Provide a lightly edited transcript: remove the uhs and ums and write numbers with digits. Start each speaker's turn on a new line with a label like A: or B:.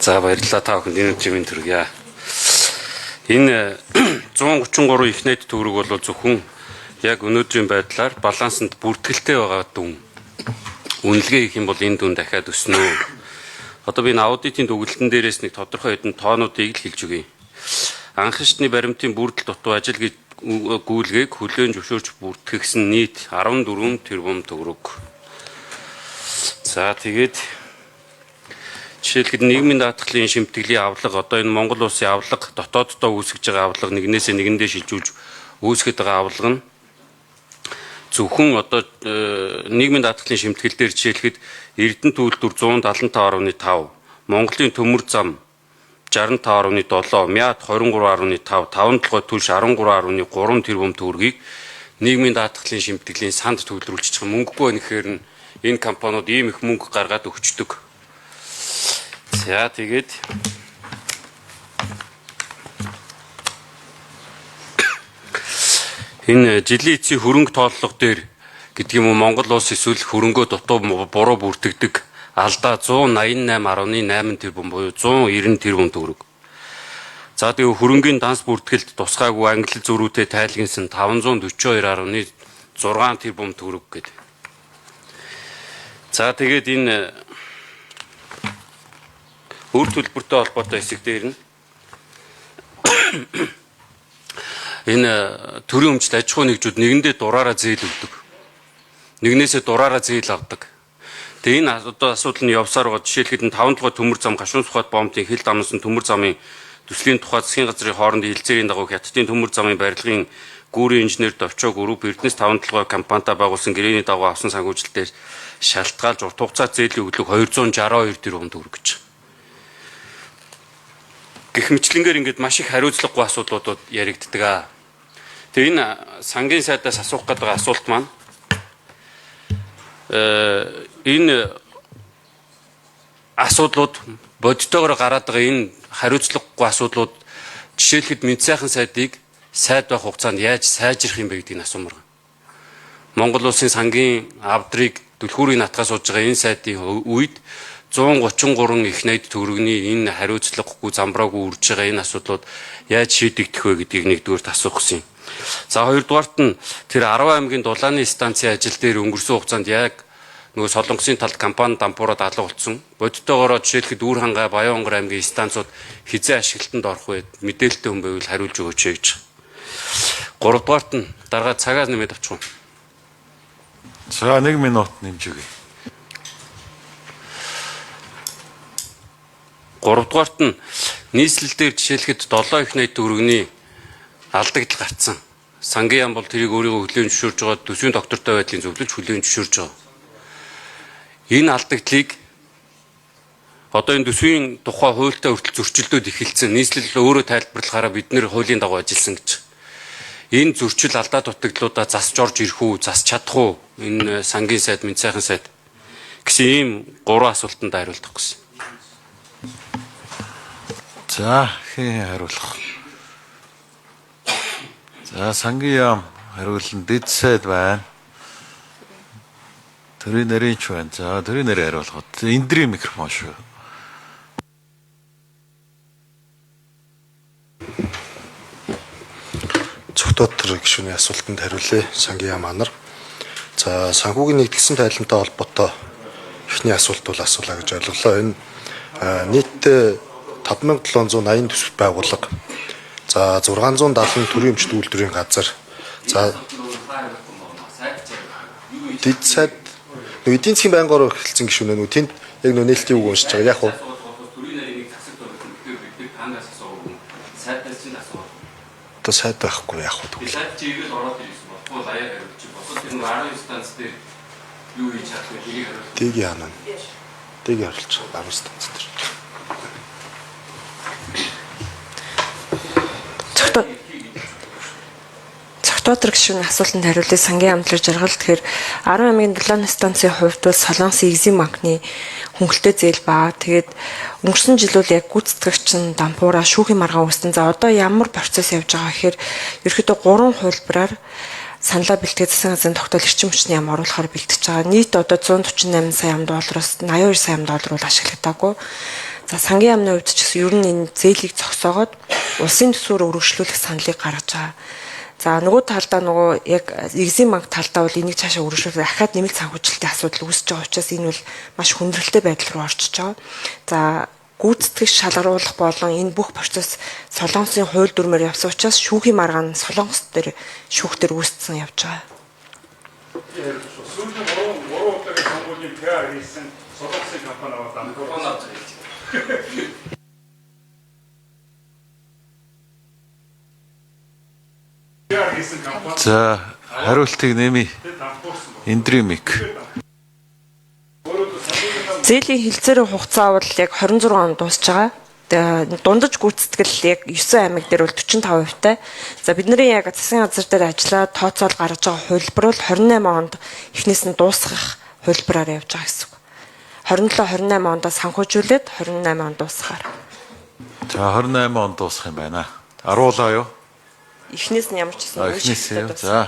A: За баярлалаа та бүхэнд энэ өдрийн төргийа. Энэ 133 их найд төгрөг бол зөвхөн яг өнөөдрийн байдлаар балансанд бүртгэлтэй байгаа дүн. Үнэлгээ хийх юм бол энэ дүн дахиад өснө. Одоо би энэ аудитын төгөлтөн дээрээс нэг тодорхой хэдэн тоонуудыг л хэлж өгье. Анхшдны баримтын бүрдэл дутуу ажил гүйцэлгээг хүлээн зөвшөөрч бүртгэгсэн нийт 14 тэрбум төгрөг. За тэгээд жишээлхэд нийгмийн даатгалын шимтгэлийн авлага одоо энэ Монгол улсын авлага дотооддоо үүсгэж байгаа авлага нэгнээсээ нэгэндээ шилжүүлж үүсгэж байгаа авлага нь зөвхөн одоо нийгмийн даатгалын шимтгэл дээр жишээлхэд Эрдэнэ төлөвлөлтөөр 175.5, Монголын төмөр зам 65.7, Мяд 23.5, таван толгой түлш 13.3 тэрбум төгрөгийг нийгмийн даатгалын шимтгэлийн санд төвлөрүүлж байгаа мөнгөгүй нэхээр нь энэ компаниуд ийм их мөнгө гаргаад өгчдөг. За тэгээд энэ жилийн эцсийн хөрөнгө тооллого дээр гэдэг юм уу Монгол улс эсвэл хөрөнгөө дутуу буруу бүртгэдэг алдаа 188.8 тэрбум буюу 190 тэрбум төгрөг. За тэгээ хөрөнгийн данс бүртгэлд тусгаагүй англи зөрүүтэй тайлгнсан 542.6 тэрбум төгрөг гэдэг. За тэгээд энэ үр төлбөртэй холбоотой хэсэг дээр нь энэ төрийн өмчт аж ахуй нэгжүүд нэгэндээ дураараа зээл өгдөг. Нэгнээсээ дураараа зээл авдаг. Тэгээ энэ одоо асуудал нь явсаар байгаа. Жишээлхэд нь 5 толгой төмөр зам Гашуун Сухбат боомтын хил дамнасан төмөр замын төслийн тухай засгийн газрын хоорондын хэлцээрийн дагуу Хятадын төмөр замын барилгын гүүрийн инженер Довчоо групп Эрдэнэс 5 толгой компанитай байгуулсан гэрээний дагуу авсан санхүүжилтээр шалтгаалж урт хугацаанд зээлийн өглөг 262 тэрбум төгрөг гэж. Гэх мэтлэнгээр ингээд маш их хариуцлагагүй асуудлуудад яригддаг. Тэгээ энэ сангийн сайдаас асуух гэдэг асуулт маань энэ асуудлууд бодитоогоор гараад байгаа энэ хариуцлагагүй асуудлууд жишээлхэд Мэд сайхан сайдыг сайд байх хугацаанд яаж сайжрах юм бэ гэдгийг асуумаар. Монгол улсын сангийн авдрыг түлхүүрийн натгаас сууж байгаа энэ сайдын үед 133 их найд төгрөгийн энэ хариуцлагагүй замбраагүй үрж байгаа энэ асуудлууд яаж шийдэгдэх вэ гэдгийг нэгдүгээр асуух гэсэн юм. За хоёрдугаарт нь тэр 10 аймгийн дулааны станцын ажил дээр өнгөрсөн хугацаанд яг нөгөө Солонгосын талд компани дампуураад алга болсон. Бодитоогоор жишээлхэд Үр хангай, Баян-Онгор аймгийн станцууд хизээ ашиглалтанд орох вэ? Мэдээлэлтэй хүн байвал хариулж өгөөч гэж. Гуравдугаарт нь дараа цагаас нэмээд авчих уу?
B: За 1 минут нэмж өгье.
A: Гуравдугаарт нь нийслэл дээр жишээлхэд 7 их найд төгрөгийн алдагдал гарцсан. Сангийн яам бол тэрийг өөрийгөө хүлээн зөвшөөрж байгаа төсвийн доктортой байдлын зөвлөж хүлээн зөвшөөрж байгаа. Энэ алдагдлыг одоо энэ төсвийн тухай хуультай хүртэл зөрчилдөөд эхэлсэн. Нийслэл өөрөө тайлбарлахаараа бид нэр хуулийн дагуу ажилласан гэж. Энэ зөрчил алдаа дутагдлуудаа засч орж ирэх үү, засч чадах уу? Энэ сангийн сайд, Мэд сайхан сайд гэсэн ийм 3 асуултанд хариулах гэсэн.
B: За хэн хариулах? За сангийн яам хариулна. Дэд сайд байна. Төрийн нарийн ч байна. За төрийн нарийн хариулахад эндрийн микрофон шүү.
C: Цогтотор гишүүний асуултанд хариулъя. Сангийн яам анар. За санхүүгийн нэгдсэн тайлантай холбоотой эхний асуулт бол асуулаа гэж ойлголоо. Энэ нийтдээ 5780 төсөв байгууллага. За 670 төрийн өмчт үйлдвэрийн газар. За дэд сайд эдийн засгийн байнгоор эхэлсэн гишүүнээ нүг тэнд яг нээлтийн үг уншиж байгаа. Яг уу одоо сайд байхгүй яг уу тэгвэл
A: сайд чигээр ороод ирсэн болохгүй даяар хариулж босоод энэ 10 станц дээр юу хийж чадах вэ? Тэрийг хариулж.
C: Дэг яана. Дэг хариулж 10 станц дээр.
D: Цогтотор гишүүний асуултанд хариулъя. Сангийн амтлаар жаргал тэгэхээр 10 аймгийн дулааны станцын хувьд бол Солонгосын Экзим банкны хөнгөлтэй зээл баа. Тэгээд өнгөрсөн жил бол яг гүйцэтгэгч нь дампуураа шүүхийн маргаан үүссэн. За одоо ямар процесс явж байгаа гэхээр ерөөхдөө 3 хувилбараар саналаа бэлтгэж засгийн газрын тогтоол эрчим хүчний яам оруулахаар бэлтгэж байгаа. Нийт одоо 148 сая $, $82 сая $, ашиглагдаагүй. За сангийн яамны хувьд ч гэсэн ер нь энэ зээлийг зогсоогоод улсын төсвөөр өргөжлүүлэх саналыг гаргаж байгаа. За нөгөө талдаа нөгөө яг Exim банк талдаа бол энийг цаашаа өргөжлүүлэх дахиад нэмэлт санхүүжилтийн асуудал үүсэж байгаа учраас энэ бол маш хүндрэлтэй байдал руу орчиж байгаа. За гүйцэтгэгч шалгаруулах болон энэ бүх процесс Солонгосын хууль дүрмээр явсан учраас шүүхийн маргаан Солонгос дээр шүүхтэр үүссэн явж байгаа.
E: Сүүлийн 3 удаагийн сонгуулийн PR хийсэн Солонгосын компани аваад амгуураад PR хийсэн компани
B: За хариултыг нэмий. Индримик.
D: Зээлийн хилцээрийн хугацаа бол яг 26 он дуусж байгаа. Дундаж гүйцэтгэл яг 9 аймаг дээр бол 45%-тай. За бидний яг засгийн газар дээр ажиллаад тооцоол гаргаж байгаа хувилбар бол 28 онд эхнээс нь дуусгах хувилбараар явж байгаа гэсэн үг. 27 28 ондоо санхүүжүүлээд 28 онд дуусгахаар.
B: За 28 он дуусах юм байна. Аруулаа юу?
D: Эхнээс нь ямар ч гэсэн
B: Эхнээс юм. За